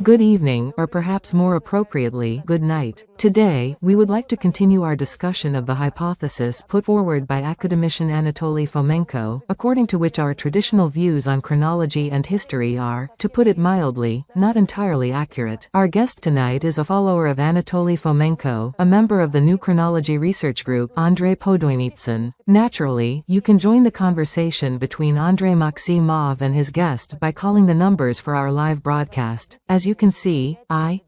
Good evening, or perhaps more appropriately, good night. Today, we would like to continue our discussion of the hypothesis put forward by academician Anatoly Fomenko, according to which our traditional views on chronology and history are, to put it mildly, not entirely accurate. Our guest tonight is a follower of Anatoly Fomenko, a member of the new chronology research group, Andrei Podoynitsyn. Naturally, you can join the conversation between Andrei Maksimov and his guest by calling the numbers for our live broadcast. As you can see,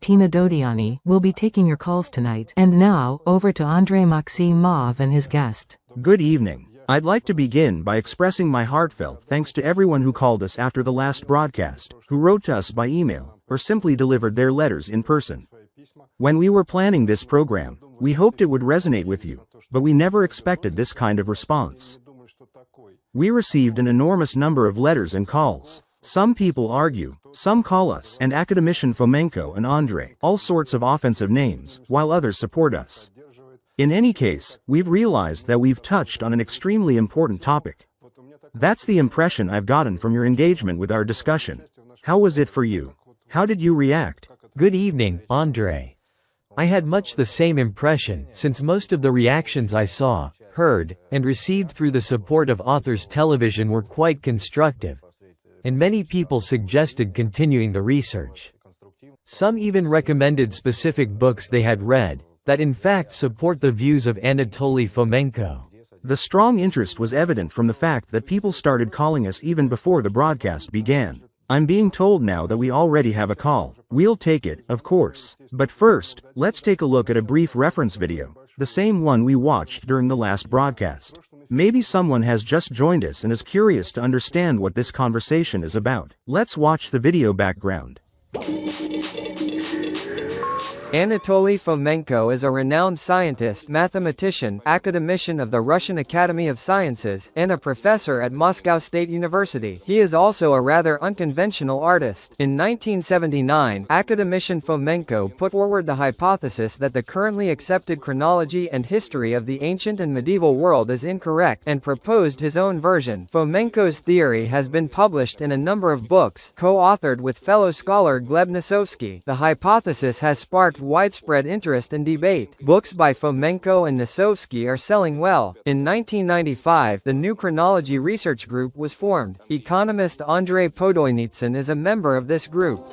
Tina Dodiani, will be taking your calls tonight. And now, over to Andrei Maksimov and his guest. Good evening. I'd like to begin by expressing my heartfelt thanks to everyone who called us after the last broadcast, who wrote to us by email, or simply delivered their letters in person. When we were planning this program, we hoped it would resonate with you, but we never expected this kind of response. We received an enormous number of letters and calls. Some people argue, some call us and academician Fomenko and Andrei all sorts of offensive names, while others support us. In any case, we've realized that we've touched on an extremely important topic. That's the impression I've gotten from your engagement with our discussion. How was it for you? How did you react? Good evening, Andrei. I had much the same impression, since most of the reactions I saw, heard, and received through the support of Authors Television were quite constructive. And many people suggested continuing the research. Some even recommended specific books they had read, that in fact support the views of Anatoly Fomenko. The strong interest was evident from the fact that people started calling us even before the broadcast began. I'm being told now that we already have a call. We'll take it, of course. But first, let's take a look at a brief reference video, the same one we watched during the last broadcast. Maybe someone has just joined us and is curious to understand what this conversation is about. Let's watch the video background. Anatoly Fomenko is a renowned scientist, mathematician, academician of the Russian Academy of Sciences, and a professor at Moscow State University. He is also a rather unconventional artist. In 1979, academician Fomenko put forward the hypothesis that the currently accepted chronology and history of the ancient and medieval world is incorrect, and proposed his own version. Fomenko's theory has been published in a number of books, co-authored with fellow scholar Gleb Nosovsky. The hypothesis has sparked widespread interest and debate. Books by Fomenko and Nosovsky are selling well. In 1995, the new chronology research group was formed. Economist Andrei Podoynitsyn is a member of this group.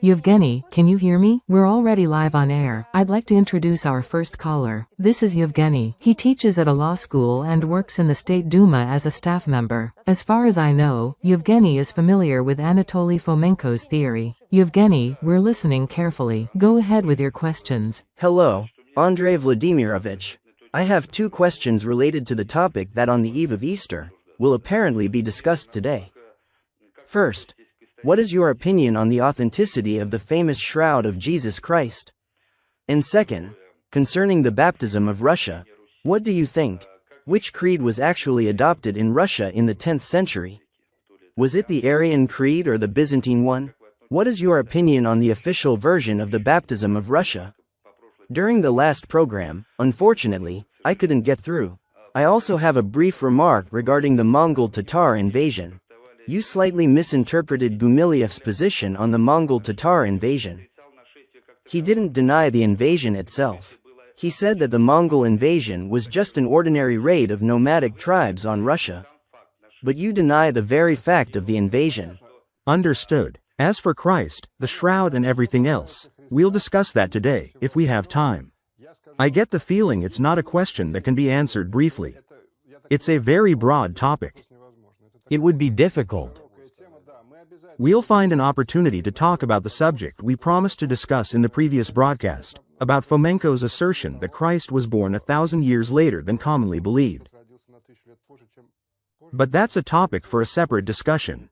Yevgeny, can you hear me? We're already live on air. I'd like to introduce our first caller. This is Yevgeny. He teaches at a law school and works in the State Duma as a staff member. As far as I know, Yevgeny is familiar with Anatoly Fomenko's theory. Yevgeny, we're listening carefully. Go ahead with your questions. Hello, Andrei Vladimirovich. I have two questions related to the topic that on the eve of Easter will apparently be discussed today. First, what is your opinion on the authenticity of the famous shroud of Jesus Christ? And second, concerning the baptism of Russia, what do you think? Which creed was actually adopted in Russia in the 10th century? Was it the Arian creed or the Byzantine one? What is your opinion on the official version of the baptism of Russia? During the last program, unfortunately, I couldn't get through. I also have a brief remark regarding the Mongol Tatar invasion. You slightly misinterpreted Gumilyev's position on the Mongol Tatar invasion. He didn't deny the invasion itself. He said that the Mongol invasion was just an ordinary raid of nomadic tribes on Russia. But you deny the very fact of the invasion. Understood. As for Christ, the shroud and everything else, we'll discuss that today, if we have time. I get the feeling it's not a question that can be answered briefly. It's a very broad topic. It would be difficult. We'll find an opportunity to talk about the subject we promised to discuss in the previous broadcast, about Fomenko's assertion that Christ was born 1,000 years later than commonly believed. But that's a topic for a separate discussion.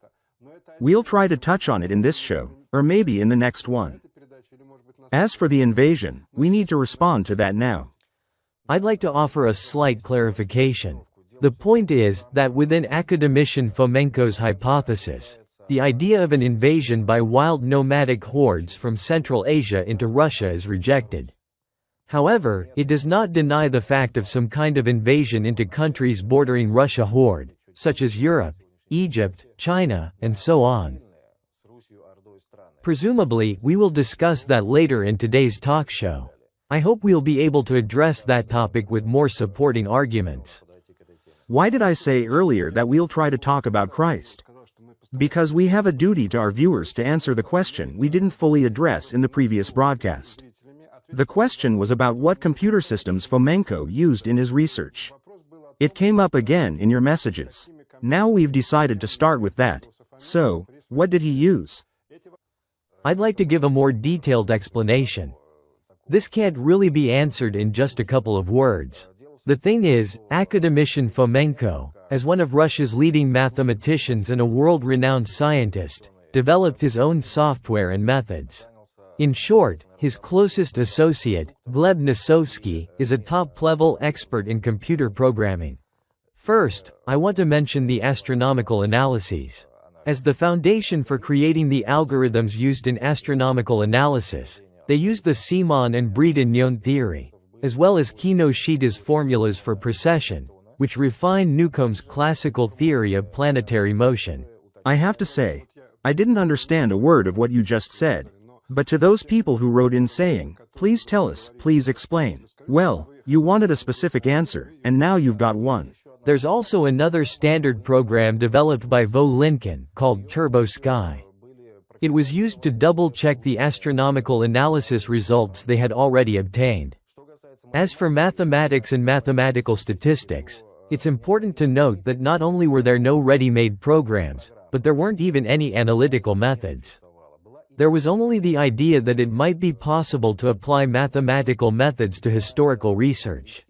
We'll try to touch on it in this show, or maybe in the next one. As for the invasion, we need to respond to that now. I'd like to offer a slight clarification. The point is that within academician Fomenko's hypothesis, the idea of an invasion by wild nomadic hordes from Central Asia into Russia is rejected. However, it does not deny the fact of some kind of invasion into countries bordering Russia horde, such as Europe, Egypt, China, and so on. Presumably, we will discuss that later in today's talk show. I hope we'll be able to address that topic with more supporting arguments. Why did I say earlier that we'll try to talk about Christ? Because we have a duty to our viewers to answer the question we didn't fully address in the previous broadcast. The question was about what computer systems Fomenko used in his research. It came up again in your messages. Now we've decided to start with that. So, what did he use? I'd like to give a more detailed explanation. This can't really be answered in just a couple of words. The thing is, academician Fomenko, as one of Russia's leading mathematicians and a world-renowned scientist, developed his own software and methods. In short, his closest associate, Gleb Nesovsky, is a top-level expert in computer programming. First, I want to mention the astronomical analyses. As the foundation for creating the algorithms used in astronomical analysis, they used the Simon and Breedon theory, as well as Kinoshita's formulas for precession, which refined Newcomb's classical theory of planetary motion. I have to say, I didn't understand a word of what you just said. But to those people who wrote in saying, please tell us, please explain, well, you wanted a specific answer, and now you've got one. There's also another standard program developed by Vo Lincoln, called Turbo Sky. It was used to double-check the astronomical analysis results they had already obtained. As for mathematics and mathematical statistics, it's important to note that not only were there no ready-made programs, but there weren't even any analytical methods. There was only the idea that it might be possible to apply mathematical methods to historical research.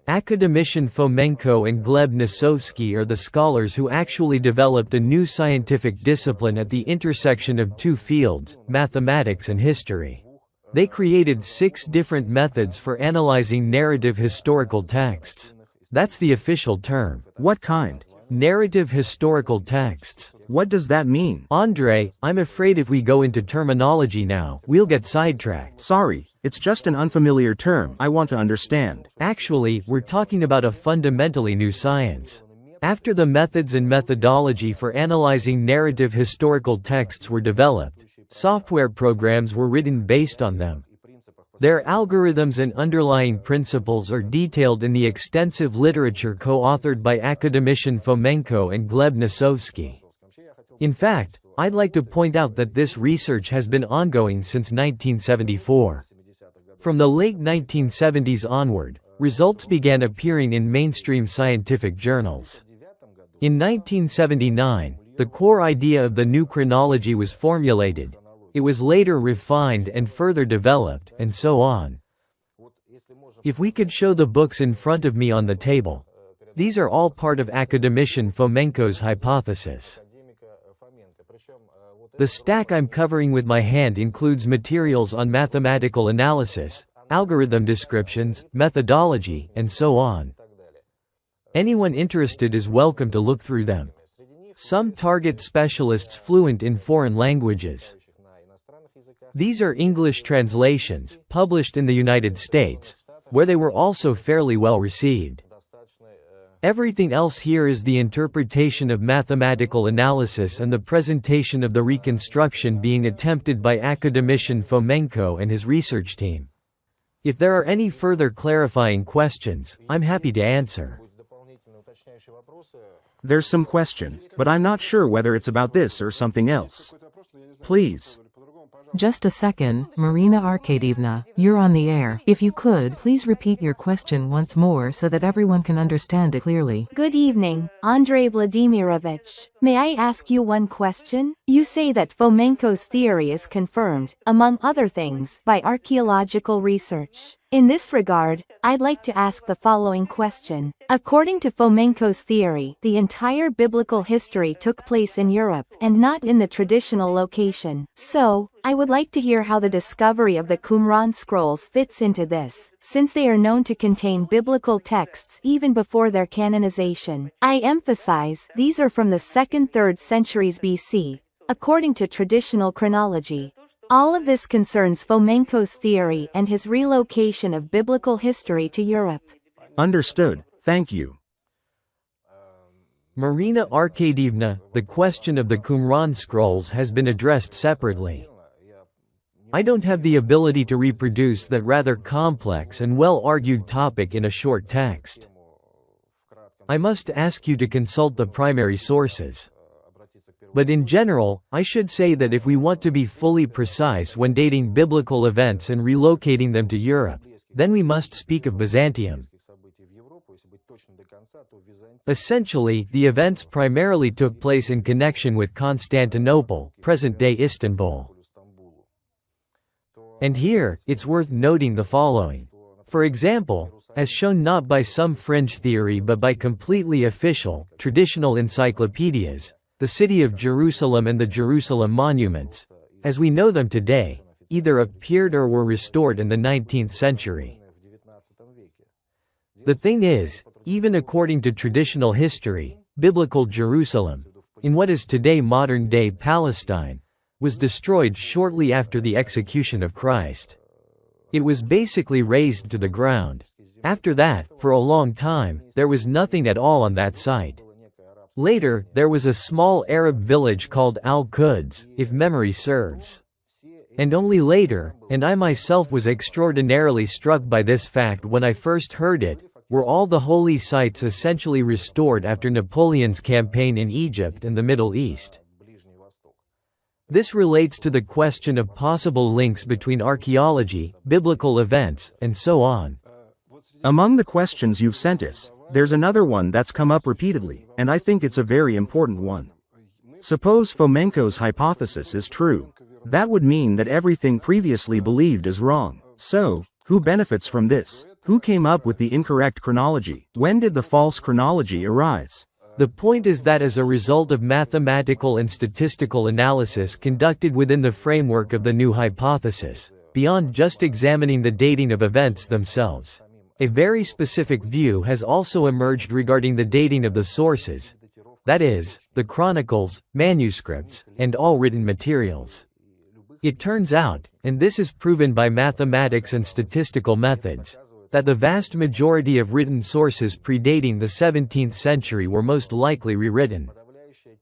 Academician Fomenko and Gleb Nesovsky are the scholars who actually developed a new scientific discipline at the intersection of two fields, mathematics and history. They created 6 different methods for analyzing narrative historical texts. That's the official term. What kind? Narrative historical texts. What does that mean? Andrei, I'm afraid if we go into terminology now, we'll get sidetracked. Sorry, it's just an unfamiliar term I want to understand. Actually, we're talking about a fundamentally new science. After the methods and methodology for analyzing narrative historical texts were developed, software programs were written based on them. Their algorithms and underlying principles are detailed in the extensive literature co-authored by academician Fomenko and Gleb Nesovsky. In fact, I'd like to point out that this research has been ongoing since 1974. From the late 1970s onward, results began appearing in mainstream scientific journals. In 1979, the core idea of the new chronology was formulated. It was later refined and further developed, and so on. If we could show the books in front of me on the table. These are all part of academician Fomenko's hypothesis. The stack I'm covering with my hand includes materials on mathematical analysis, algorithm descriptions, methodology, and so on. Anyone interested is welcome to look through them. Some target specialists fluent in foreign languages. These are English translations, published in the United States, where they were also fairly well received. Everything else here is the interpretation of mathematical analysis and the presentation of the reconstruction being attempted by academician Fomenko and his research team. If there are any further clarifying questions, I'm happy to answer. There's some question, but I'm not sure whether it's about this or something else. Please. Just a second, Marina Arkadievna, you're on the air. If you could, please repeat your question once more so that everyone can understand it clearly. Good evening, Andrei Vladimirovich. May I ask you one question? You say that Fomenko's theory is confirmed, among other things, by archaeological research. In this regard, I'd like to ask the following question. According to Fomenko's theory, the entire biblical history took place in Europe and not in the traditional location. So, I would like to hear how the discovery of the Qumran scrolls fits into this, since they are known to contain biblical texts even before their canonization. I emphasize, these are from the 2nd-3rd centuries BC, according to traditional chronology. All of this concerns Fomenko's theory and his relocation of biblical history to Europe. Understood, thank you. Marina Arkadievna, the question of the Qumran scrolls has been addressed separately. I don't have the ability to reproduce that rather complex and well-argued topic in a short text. I must ask you to consult the primary sources. But in general, I should say that if we want to be fully precise when dating biblical events and relocating them to Europe, then we must speak of Byzantium. Essentially, the events primarily took place in connection with Constantinople, present-day Istanbul. And here, it's worth noting the following. For example, as shown not by some fringe theory but by completely official, traditional encyclopedias, the city of Jerusalem and the Jerusalem monuments, as we know them today, either appeared or were restored in the 19th century. The thing is, even according to traditional history, biblical Jerusalem, in what is today modern-day Palestine, was destroyed shortly after the execution of Christ. It was basically razed to the ground. After that, for a long time, there was nothing at all on that site. Later, there was a small Arab village called Al-Quds, if memory serves. And only later, and I myself was extraordinarily struck by this fact when I first heard it, were all the holy sites essentially restored after Napoleon's campaign in Egypt and the Middle East. This relates to the question of possible links between archaeology, biblical events, and so on. Among the questions you've sent us, there's another one that's come up repeatedly, and I think it's a very important one. Suppose Fomenko's hypothesis is true. That would mean that everything previously believed is wrong. So, who benefits from this? Who came up with the incorrect chronology? When did the false chronology arise? The point is that as a result of mathematical and statistical analysis conducted within the framework of the new hypothesis, beyond just examining the dating of events themselves, a very specific view has also emerged regarding the dating of the sources, that is, the chronicles, manuscripts, and all written materials. It turns out, and this is proven by mathematics and statistical methods, that the vast majority of written sources predating the 17th century were most likely rewritten.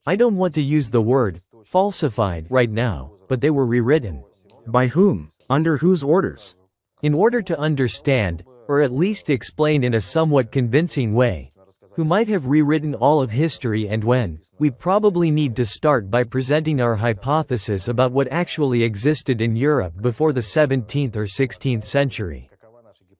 I don't want to use the word falsified right now, but they were rewritten. By whom? Under whose orders? In order to understand, or at least explain in a somewhat convincing way, who might have rewritten all of history and when, we probably need to start by presenting our hypothesis about what actually existed in Europe before the 17th or 16th century.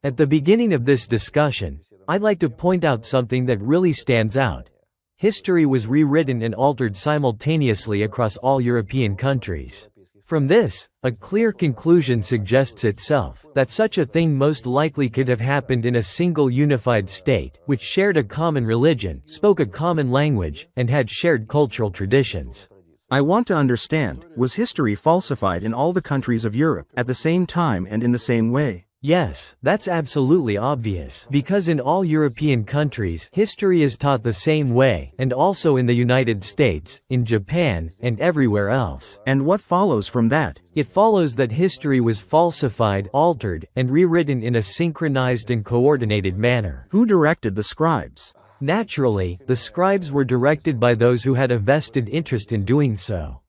At the beginning of this discussion, I'd like to point out something that really stands out. History was rewritten and altered simultaneously across all European countries. From this, a clear conclusion suggests itself, that such a thing most likely could have happened in a single unified state, which shared a common religion, spoke a common language, and had shared cultural traditions. I want to understand, was history falsified in all the countries of Europe, at the same time and in the same way? Yes, that's absolutely obvious, because in all European countries, history is taught the same way, and also in the United States, in Japan, and everywhere else. And what follows from that? It follows that history was falsified, altered, and rewritten in a synchronized and coordinated manner. Who directed the scribes? Naturally, the scribes were directed by those who had a vested interest in doing so.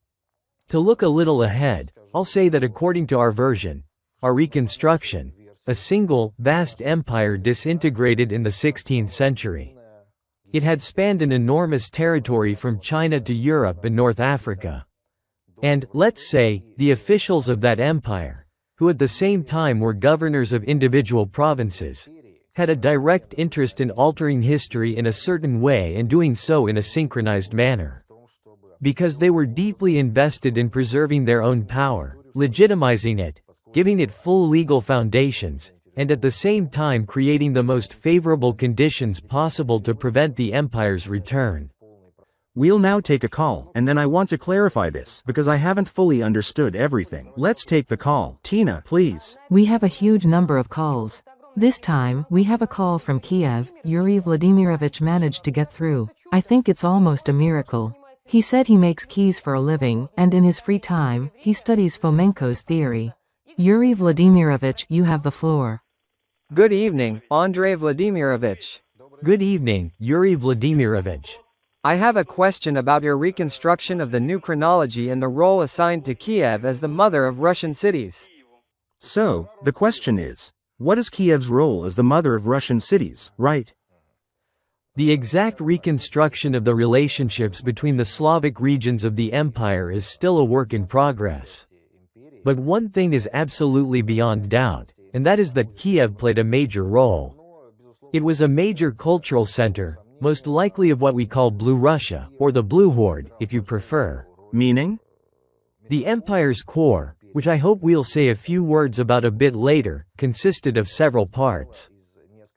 To look a little ahead, I'll say that according to our version, our reconstruction, a single, vast empire disintegrated in the 16th century. It had spanned an enormous territory from China to Europe and North Africa. And, let's say, the officials of that empire, who at the same time were governors of individual provinces, had a direct interest in altering history in a certain way and doing so in a synchronized manner. Because they were deeply invested in preserving their own power, legitimizing it, giving it full legal foundations, and at the same time creating the most favorable conditions possible to prevent the empire's return. We'll now take a call, and then I want to clarify this, because I haven't fully understood everything. Let's take the call. Tina, please. We have a huge number of calls. This time, we have a call from Kiev. Yuri Vladimirovich managed to get through. I think it's almost a miracle. He said he makes keys for a living, and in his free time, he studies Fomenko's theory. Yuri Vladimirovich, you have the floor. Good evening, Andrei Vladimirovich. Good evening, Yuri Vladimirovich. I have a question about your reconstruction of the new chronology and the role assigned to Kiev as the mother of Russian cities. So, the question is, what is Kiev's role as the mother of Russian cities, right? The exact reconstruction of the relationships between the Slavic regions of the empire is still a work in progress. But one thing is absolutely beyond doubt, and that is that Kiev played a major role. It was a major cultural center, most likely of what we call Blue Russia, or the Blue Horde, if you prefer. Meaning? The empire's core, which I hope we'll say a few words about a bit later, consisted of several parts.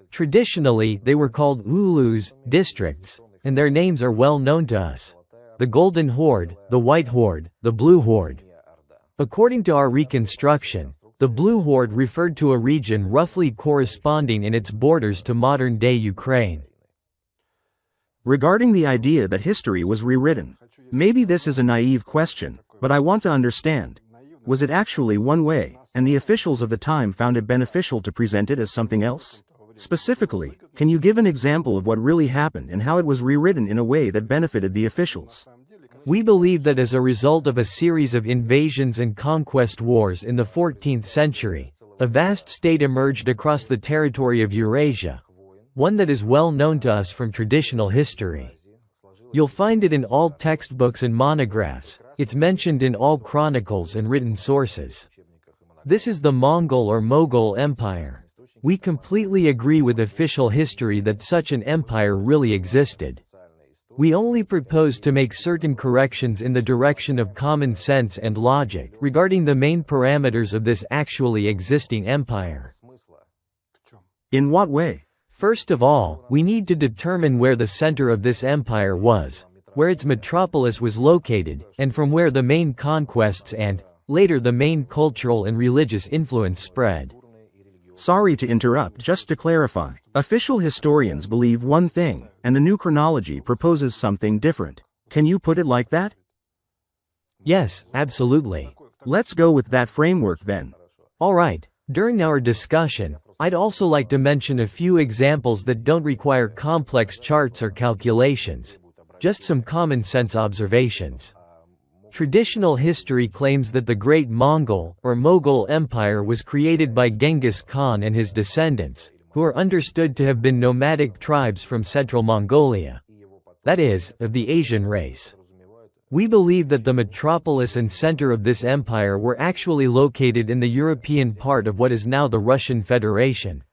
Traditionally, they were called ulus, districts, and their names are well known to us. The Golden Horde, the White Horde, the Blue Horde. According to our reconstruction, the Blue Horde referred to a region roughly corresponding in its borders to modern-day Ukraine. Regarding the idea that history was rewritten, maybe this is a naive question, but I want to understand. Was it actually one way, and the officials of the time found it beneficial to present it as something else? Specifically, can you give an example of what really happened and how it was rewritten in a way that benefited the officials? We believe that as a result of a series of invasions and conquest wars in the 14th century, a vast state emerged across the territory of Eurasia, one that is well known to us from traditional history. You'll find it in all textbooks and monographs, it's mentioned in all chronicles and written sources. This is the Mongol or Mughal Empire. We completely agree with official history that such an empire really existed. We only propose to make certain corrections in the direction of common sense and logic regarding the main parameters of this actually existing empire. In what way? First of all, we need to determine where the center of this empire was, where its metropolis was located, and from where the main conquests and, later the main cultural and religious influence spread. Sorry to interrupt, just to clarify, official historians believe one thing, and the new chronology proposes something different. Can you put it like that? Yes, absolutely. Let's go with that framework then. Alright, during our discussion, I'd also like to mention a few examples that don't require complex charts or calculations. Just some common sense observations. Traditional history claims that the Great Mongol, or Mughal Empire was created by Genghis Khan and his descendants, who are understood to have been nomadic tribes from central Mongolia. That is, of the Asian race. We believe that the metropolis and center of this empire were actually located in the European part of what is now the Russian Federation.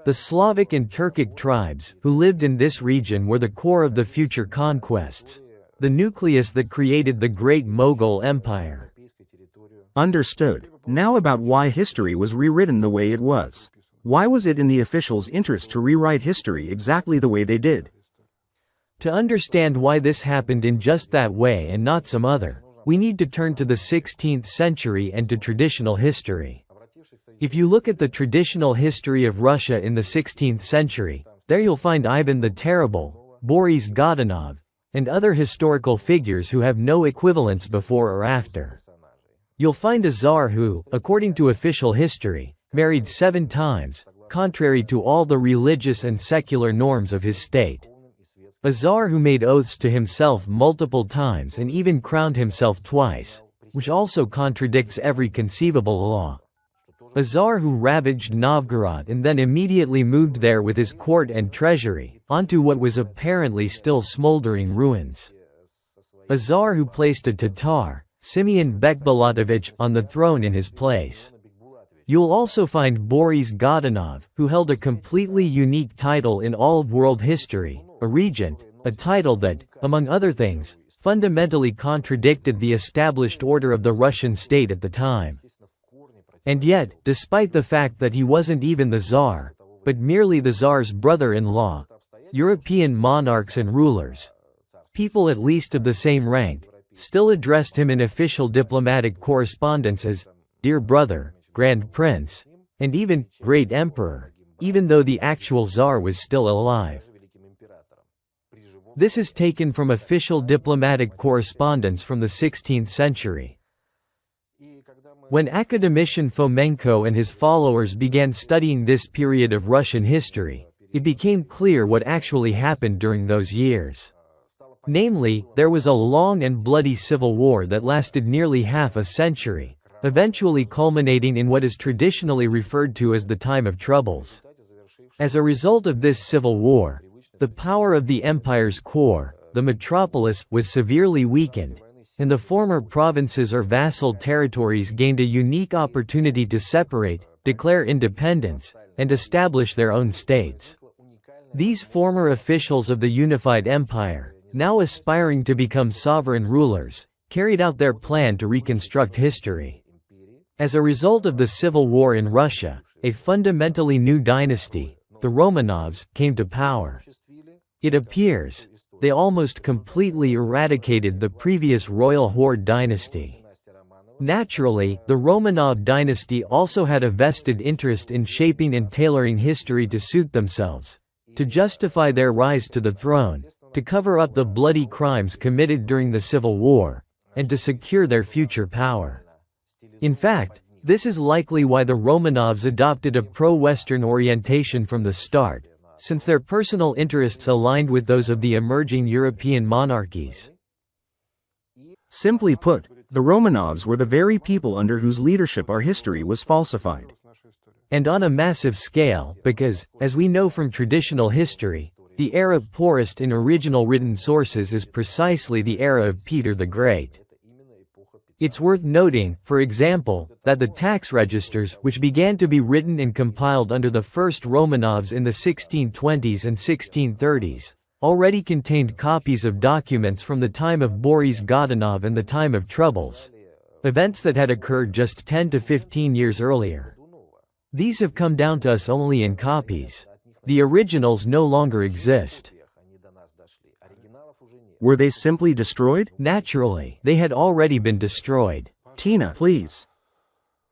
The Slavic and Turkic tribes, who lived in this region, were the core of the future conquests, the nucleus that created the Great Mughal Empire. Understood. Now about why history was rewritten the way it was. Why was it in the officials' interest to rewrite history exactly the way they did? To understand why this happened in just that way and not some other, we need to turn to the 16th century and to traditional history. If you look at the traditional history of Russia in the 16th century, there you'll find Ivan the Terrible, Boris Godunov, and other historical figures who have no equivalents before or after. You'll find a Tsar who, according to official history, married 7 times, contrary to all the religious and secular norms of his state. A Tsar who made oaths to himself multiple times and even crowned himself twice, which also contradicts every conceivable law. A Tsar who ravaged Novgorod and then immediately moved there with his court and treasury, onto what was apparently still smoldering ruins. A Tsar who placed a Tatar, Simeon Bekbulatovich, on the throne in his place. You'll also find Boris Godunov, who held a completely unique title in all of world history, a regent, a title that, among other things, fundamentally contradicted the established order of the Russian state at the time. And yet, despite the fact that he wasn't even the Tsar, but merely the Tsar's brother-in-law, European monarchs and rulers, people at least of the same rank, still addressed him in official diplomatic correspondence as "Dear Brother," "Grand Prince," and even "Great Emperor," even though the actual Tsar was still alive. This is taken from official diplomatic correspondence from the 16th century. When academician Fomenko and his followers began studying this period of Russian history, it became clear what actually happened during those years. Namely, there was a long and bloody civil war that lasted nearly half a century, eventually culminating in what is traditionally referred to as the Time of Troubles. As a result of this civil war, the power of the empire's core, the metropolis, was severely weakened, and the former provinces or vassal territories gained a unique opportunity to separate, declare independence, and establish their own states. These former officials of the unified empire, now aspiring to become sovereign rulers, carried out their plan to reconstruct history. As a result of the civil war in Russia, a fundamentally new dynasty, the Romanovs, came to power. It appears, they almost completely eradicated the previous royal horde dynasty. Naturally, the Romanov dynasty also had a vested interest in shaping and tailoring history to suit themselves, to justify their rise to the throne, to cover up the bloody crimes committed during the Civil War, and to secure their future power. In fact, this is likely why the Romanovs adopted a pro-Western orientation from the start, since their personal interests aligned with those of the emerging European monarchies. Simply put, the Romanovs were the very people under whose leadership our history was falsified. And on a massive scale, because, as we know from traditional history, the era poorest in original written sources is precisely the era of Peter the Great. It's worth noting, for example, that the tax registers, which began to be written and compiled under the first Romanovs in the 1620s and 1630s, already contained copies of documents from the time of Boris Godunov and the Time of Troubles, events that had occurred just 10 to 15 years earlier. These have come down to us only in copies. The originals no longer exist. Were they simply destroyed? Naturally, they had already been destroyed. Tina, please.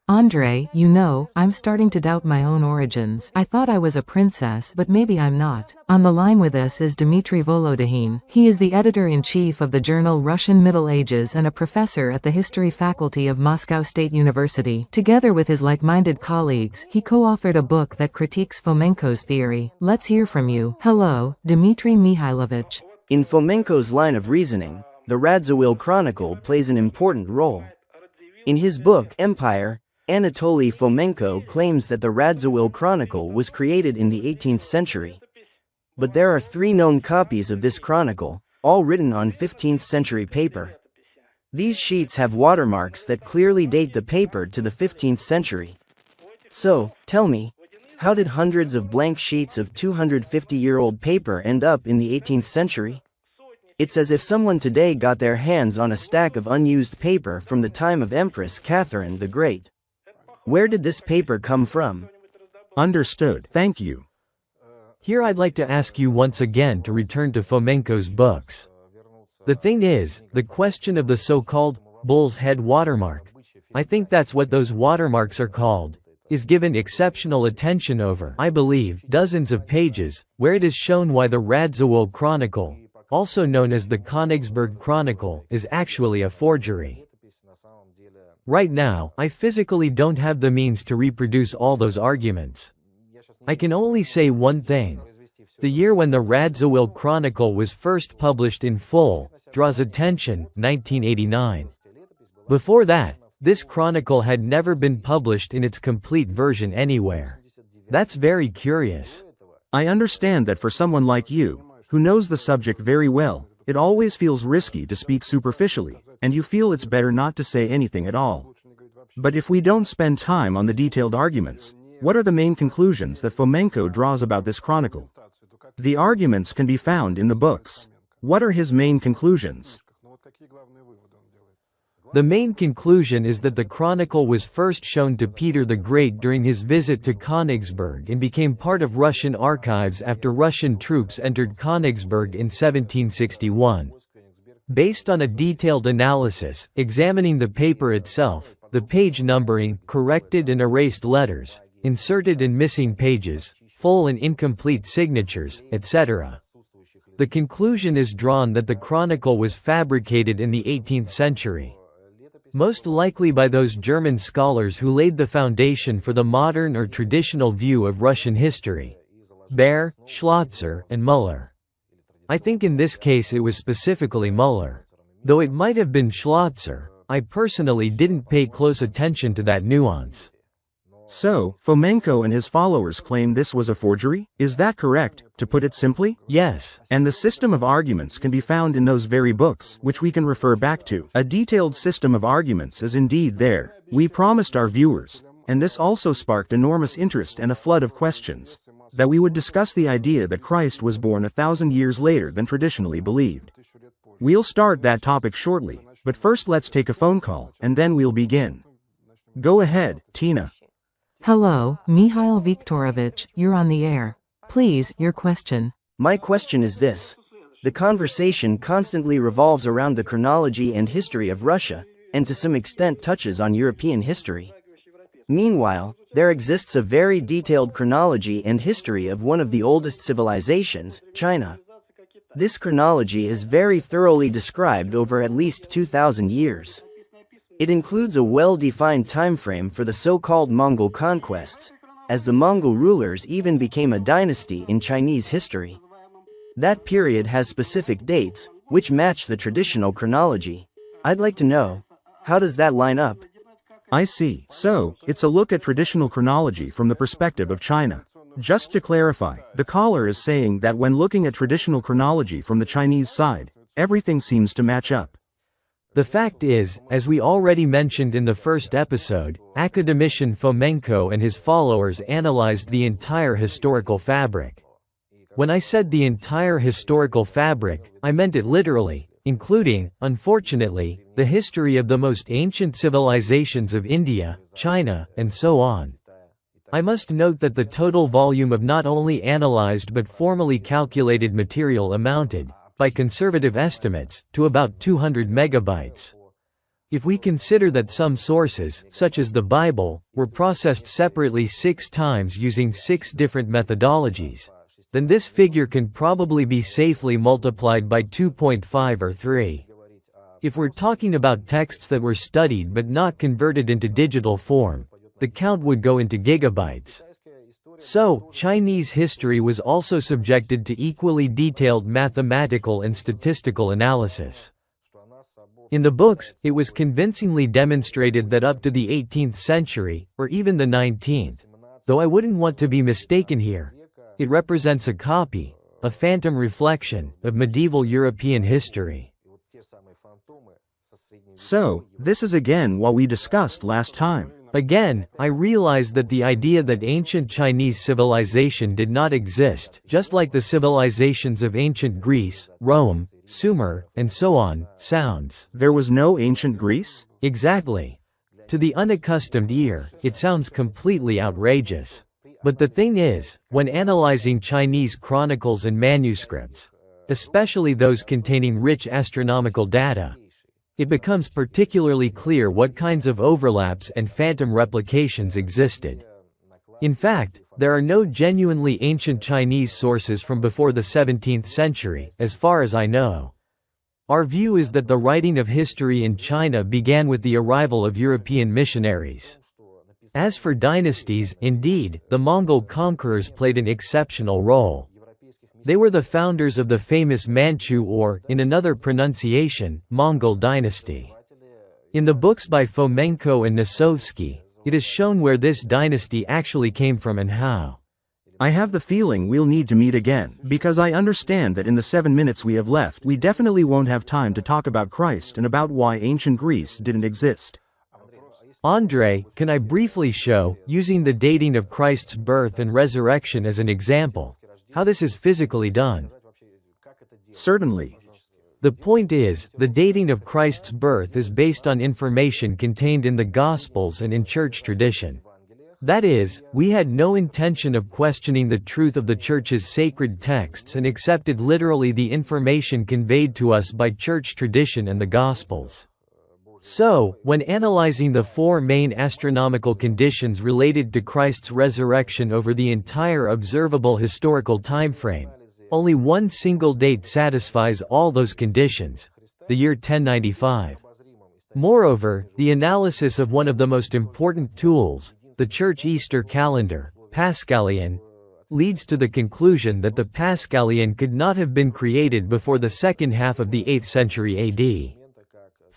Andrei, you know, I'm starting to doubt my own origins. I thought I was a princess, but maybe I'm not. On the line with us is Dmitry Volodyin. He is the editor-in-chief of the journal Russian Middle Ages and a professor at the History Faculty of Moscow State University. Together with his like-minded colleagues, he co-authored a book that critiques Fomenko's theory. Let's hear from you. Hello, Dmitry Mihailovich. In Fomenko's line of reasoning, the Radziwill Chronicle plays an important role. In his book Empire, Anatoly Fomenko claims that the Radziwill Chronicle was created in the 18th century. But there are 3 known copies of this chronicle, all written on 15th century paper. These sheets have watermarks that clearly date the paper to the 15th century. So, tell me, how did hundreds of blank sheets of 250-year-old paper end up in the 18th century? It's as if someone today got their hands on a stack of unused paper from the time of Empress Catherine the Great. Where did this paper come from? Understood. Thank you. Here I'd like to ask you once again to return to Fomenko's books. The thing is, the question of the so-called bull's head watermark, I think that's what those watermarks are called, is given exceptional attention over, I believe, dozens of pages, where it is shown why the Radziwill Chronicle, also known as the Königsberg Chronicle, is actually a forgery. Right now, I physically don't have the means to reproduce all those arguments. I can only say one thing. The year when the Radziwill Chronicle was first published in full draws attention, 1989. Before that, this chronicle had never been published in its complete version anywhere. That's very curious. I understand that for someone like you, who knows the subject very well, it always feels risky to speak superficially, and you feel it's better not to say anything at all. But if we don't spend time on the detailed arguments, what are the main conclusions that Fomenko draws about this chronicle? The arguments can be found in the books. What are his main conclusions? The main conclusion is that the chronicle was first shown to Peter the Great during his visit to Königsberg and became part of Russian archives after Russian troops entered Königsberg in 1761. Based on a detailed analysis, examining the paper itself, the page numbering, corrected and erased letters, inserted and missing pages, full and incomplete signatures, etc. The conclusion is drawn that the chronicle was fabricated in the 18th century. Most likely by those German scholars who laid the foundation for the modern or traditional view of Russian history. Baer, Schlotzer, and Müller. I think in this case it was specifically Müller. Though it might have been Schlotzer, I personally didn't pay close attention to that nuance. So, Fomenko and his followers claim this was a forgery? Is that correct, to put it simply? Yes. And the system of arguments can be found in those very books, which we can refer back to. A detailed system of arguments is indeed there. We promised our viewers, and this also sparked enormous interest and a flood of questions, that we would discuss the idea that Christ was born 1,000 years later than traditionally believed. We'll start that topic shortly, but first let's take a phone call, and then we'll begin. Go ahead, Tina. Hello, Mikhail Viktorovich, you're on the air. Please, your question. My question is this. The conversation constantly revolves around the chronology and history of Russia, and to some extent touches on European history. Meanwhile, there exists a very detailed chronology and history of one of the oldest civilizations, China. This chronology is very thoroughly described over at least 2,000 years. It includes a well-defined timeframe for the so-called Mongol conquests, as the Mongol rulers even became a dynasty in Chinese history. That period has specific dates, which match the traditional chronology. I'd like to know, how does that line up? I see. So, it's a look at traditional chronology from the perspective of China. Just to clarify, the caller is saying that when looking at traditional chronology from the Chinese side, everything seems to match up. The fact is, as we already mentioned in the first episode, academician Fomenko and his followers analyzed the entire historical fabric. When I said the entire historical fabric, I meant it literally, including, unfortunately, the history of the most ancient civilizations of India, China, and so on. I must note that the total volume of not only analyzed but formally calculated material amounted, by conservative estimates, to about 200 megabytes. If we consider that some sources, such as the Bible, were processed separately 6 times using 6 different methodologies, then this figure can probably be safely multiplied by 2.5 or 3. If we're talking about texts that were studied but not converted into digital form, the count would go into gigabytes. So, Chinese history was also subjected to equally detailed mathematical and statistical analysis. In the books, it was convincingly demonstrated that up to the 18th century, or even the 19th, though I wouldn't want to be mistaken here, it represents a copy, a phantom reflection, of medieval European history. So, this is again what we discussed last time. Again, I realize that the idea that ancient Chinese civilization did not exist, just like the civilizations of ancient Greece, Rome, Sumer, and so on, sounds. There was no ancient Greece? Exactly. To the unaccustomed ear, it sounds completely outrageous. But the thing is, when analyzing Chinese chronicles and manuscripts, especially those containing rich astronomical data, it becomes particularly clear what kinds of overlaps and phantom replications existed. In fact, there are no genuinely ancient Chinese sources from before the 17th century, as far as I know. Our view is that the writing of history in China began with the arrival of European missionaries. As for dynasties, indeed, the Mongol conquerors played an exceptional role. They were the founders of the famous Manchu or, in another pronunciation, Mongol dynasty. In the books by Fomenko and Nosovsky, it is shown where this dynasty actually came from and how. I have the feeling we'll need to meet again, because I understand that in the 7 minutes we have left we definitely won't have time to talk about Christ and about why ancient Greece didn't exist. Andrei, can I briefly show, using the dating of Christ's birth and resurrection as an example, how this is physically done? Certainly. The point is, the dating of Christ's birth is based on information contained in the Gospels and in church tradition. That is, we had no intention of questioning the truth of the Church's sacred texts and accepted literally the information conveyed to us by church tradition and the Gospels. So, when analyzing the 4 main astronomical conditions related to Christ's resurrection over the entire observable historical timeframe, only one single date satisfies all those conditions: the year 1095. Moreover, the analysis of one of the most important tools, the Church Easter calendar, Paschalian, leads to the conclusion that the Paschalian could not have been created before the second half of the 8th century AD.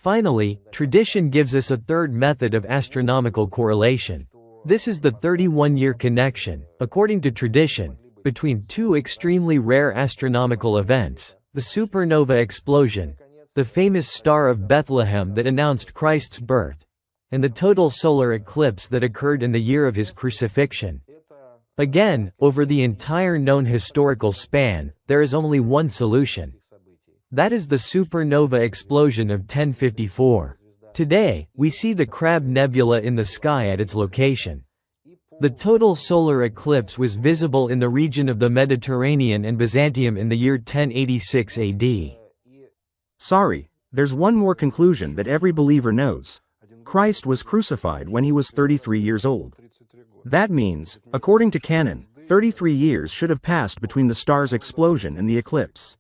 Finally, tradition gives us a third method of astronomical correlation. This is the 31-year connection, according to tradition, between two extremely rare astronomical events: the supernova explosion, the famous Star of Bethlehem that announced Christ's birth, and the total solar eclipse that occurred in the year of his crucifixion. Again, over the entire known historical span, there is only one solution. That is the supernova explosion of 1054. Today, we see the Crab Nebula in the sky at its location. The total solar eclipse was visible in the region of the Mediterranean and Byzantium in the year 1086 AD. Sorry, there's one more conclusion that every believer knows. Christ was crucified when he was 33 years old. That means, according to canon, 33 years should have passed between the star's explosion and the eclipse.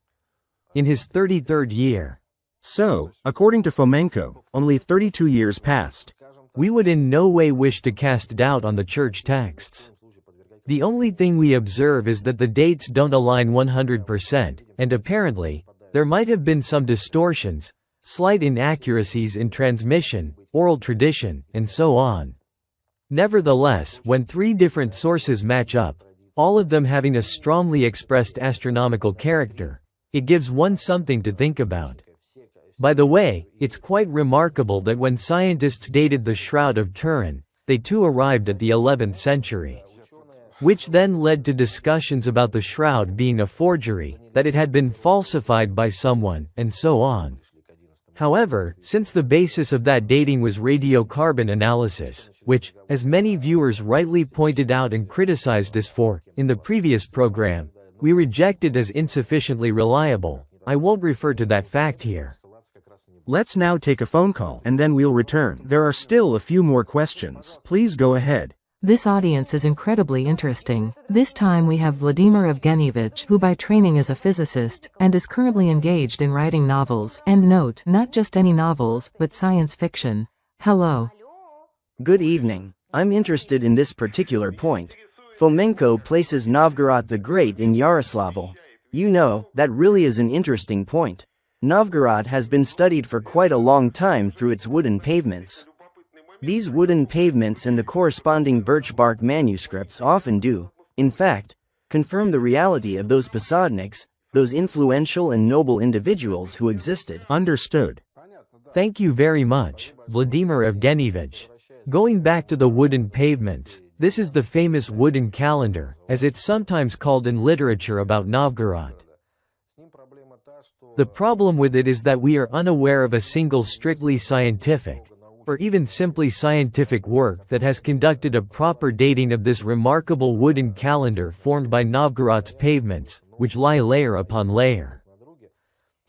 In his 33rd year. So, according to Fomenko, only 32 years passed. We would in no way wish to cast doubt on the church texts. The only thing we observe is that the dates don't align 100%, and apparently, there might have been some distortions, slight inaccuracies in transmission, oral tradition, and so on. Nevertheless, when three different sources match up, all of them having a strongly expressed astronomical character, it gives one something to think about. By the way, it's quite remarkable that when scientists dated the Shroud of Turin, they too arrived at the 11th century. Which then led to discussions about the shroud being a forgery, that it had been falsified by someone, and so on. However, since the basis of that dating was radiocarbon analysis, which, as many viewers rightly pointed out and criticized us for, in the previous program, we rejected as insufficiently reliable, I won't refer to that fact here. Let's now take a phone call and then we'll return. There are still a few more questions. Please go ahead. This audience is incredibly interesting. This time we have Vladimir Evgenievich, who by training is a physicist, and is currently engaged in writing novels, and note, not just any novels, but science fiction. Hello. Good evening. I'm interested in this particular point. Fomenko places Novgorod the Great in Yaroslavl. You know, that really is an interesting point. Novgorod has been studied for quite a long time through its wooden pavements. These wooden pavements and the corresponding birch bark manuscripts often do, in fact, confirm the reality of those Posadniks, those influential and noble individuals who existed. Understood. Thank you very much, Vladimir Evgenievich. Going back to the wooden pavements, this is the famous wooden calendar, as it's sometimes called in literature about Novgorod. The problem with it is that we are unaware of a single strictly scientific, or even simply scientific work that has conducted a proper dating of this remarkable wooden calendar formed by Novgorod's pavements, which lie layer upon layer.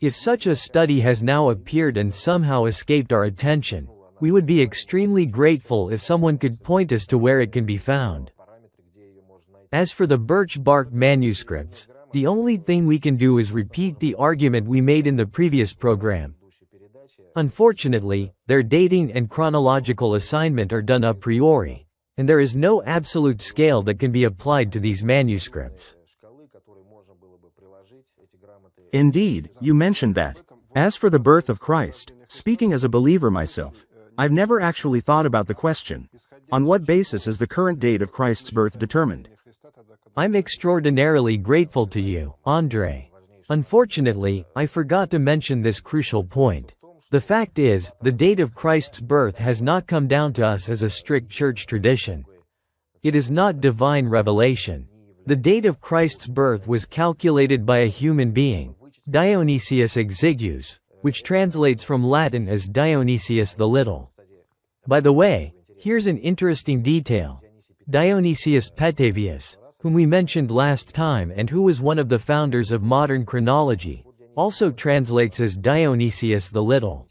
If such a study has now appeared and somehow escaped our attention, we would be extremely grateful if someone could point us to where it can be found. As for the birch bark manuscripts, the only thing we can do is repeat the argument we made in the previous program. Unfortunately, their dating and chronological assignment are done a priori, and there is no absolute scale that can be applied to these manuscripts. Indeed, you mentioned that. As for the birth of Christ, speaking as a believer myself, I've never actually thought about the question, on what basis is the current date of Christ's birth determined? I'm extraordinarily grateful to you, Andrei. Unfortunately, I forgot to mention this crucial point. The fact is, the date of Christ's birth has not come down to us as a strict church tradition. It is not divine revelation. The date of Christ's birth was calculated by a human being, Dionysius Exiguus, which translates from Latin as Dionysius the Little. By the way, here's an interesting detail. Dionysius Petavius, whom we mentioned last time and who was one of the founders of modern chronology, also translates as Dionysius the Little.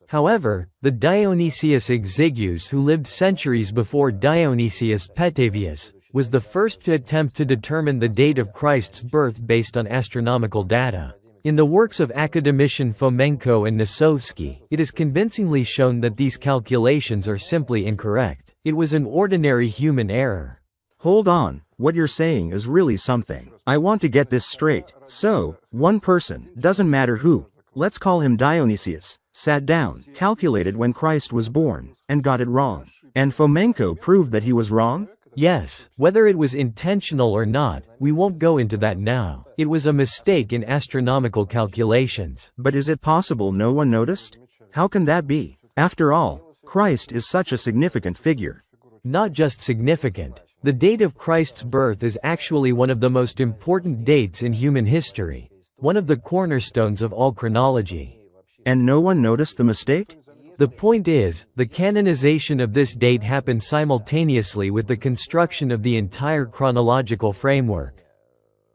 However, the Dionysius Exiguus who lived centuries before Dionysius Petavius, was the first to attempt to determine the date of Christ's birth based on astronomical data. In the works of academician Fomenko and Nosovsky, it is convincingly shown that these calculations are simply incorrect. It was an ordinary human error. Hold on, what you're saying is really something. I want to get this straight. So, one person, doesn't matter who, let's call him Dionysius, sat down, calculated when Christ was born, and got it wrong. And Fomenko proved that he was wrong? Yes, whether it was intentional or not, we won't go into that now. It was a mistake in astronomical calculations. But is it possible no one noticed? How can that be? After all, Christ is such a significant figure. Not just significant. The date of Christ's birth is actually one of the most important dates in human history. One of the cornerstones of all chronology. And no one noticed the mistake? The point is, the canonization of this date happened simultaneously with the construction of the entire chronological framework.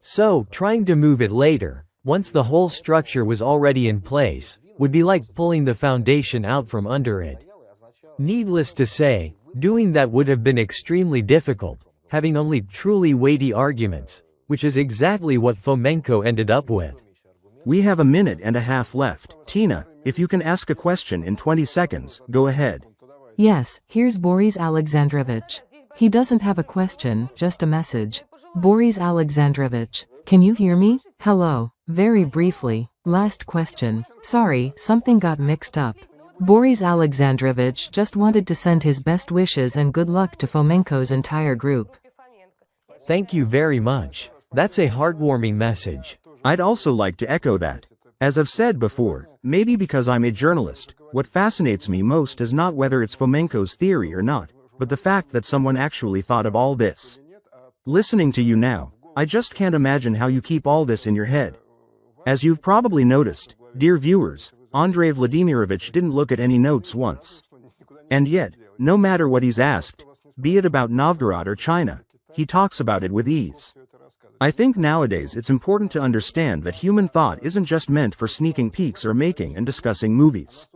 So, trying to move it later, once the whole structure was already in place, would be like pulling the foundation out from under it. Needless to say, doing that would have been extremely difficult, having only truly weighty arguments, which is exactly what Fomenko ended up with. We have a minute and a half left. Tina, if you can ask a question in 20 seconds, go ahead. Yes, here's Boris Alexandrovich. He doesn't have a question, just a message. Boris Alexandrovich, can you hear me? Hello. Very briefly, last question. Sorry, something got mixed up. Boris Alexandrovich just wanted to send his best wishes and good luck to Fomenko's entire group. Thank you very much. That's a heartwarming message. I'd also like to echo that. As I've said before, maybe because I'm a journalist, what fascinates me most is not whether it's Fomenko's theory or not, but the fact that someone actually thought of all this. Listening to you now, I just can't imagine how you keep all this in your head. As you've probably noticed, dear viewers, Andrei Vladimirovich didn't look at any notes once. And yet, no matter what he's asked, be it about Novgorod or China, he talks about it with ease. I think nowadays it's important to understand that human thought isn't just meant for sneaking peeks or making and discussing movies.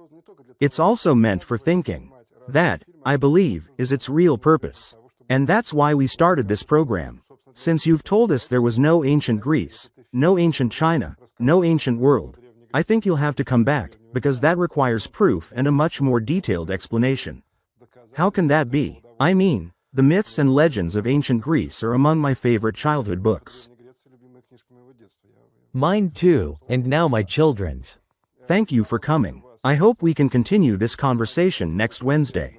It's also meant for thinking. That, I believe, is its real purpose. And that's why we started this program. Since you've told us there was no ancient Greece, no ancient China, no ancient world, I think you'll have to come back, because that requires proof and a much more detailed explanation. How can that be? I mean, the myths and legends of ancient Greece are among my favorite childhood books. Mine too, and now my children's. Thank you for coming. I hope we can continue this conversation next Wednesday.